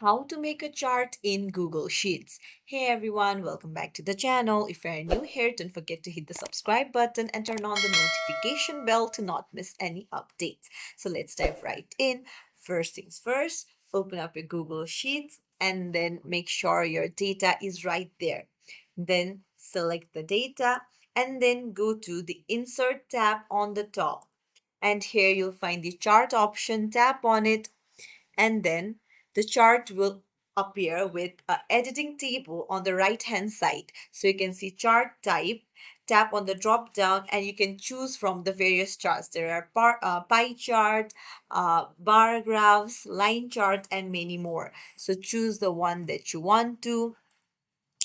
How to make a chart in Google Sheets. Hey everyone, welcome back to the channel. If you're new here, don't forget to hit the subscribe button and turn on the notification bell to not miss any updates. So let's dive right in. First things first, open up your Google Sheets and then make sure your data is right there. Then select the data and then go to the Insert tab on the top. And here you'll find the chart option, tap on it, and then the chart will appear with a editing table on the right hand side. So you can see chart type, tap on the drop down and you can choose from the various charts. There are pie chart, bar graphs, line chart, and many more. So choose the one that you want to,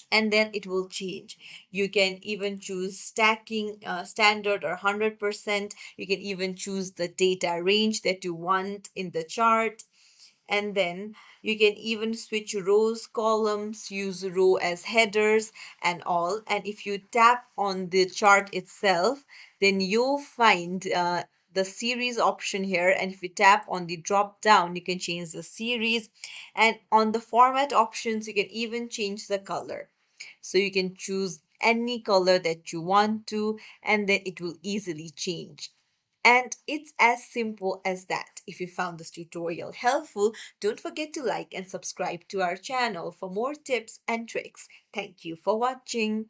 and then it will change. You can even choose stacking, standard or 100%. You can even choose the data range that you want in the chart, and then you can even switch rows, columns, use row as headers and all. And if you tap on the chart itself, then you'll find the series option here, and if you tap on the drop down you can change the series, and on the format options you can even change the color. So you can choose any color that you want to, and then it will easily change. And it's as simple as that. If you found this tutorial helpful, don't forget to like and subscribe to our channel for more tips and tricks. Thank you for watching.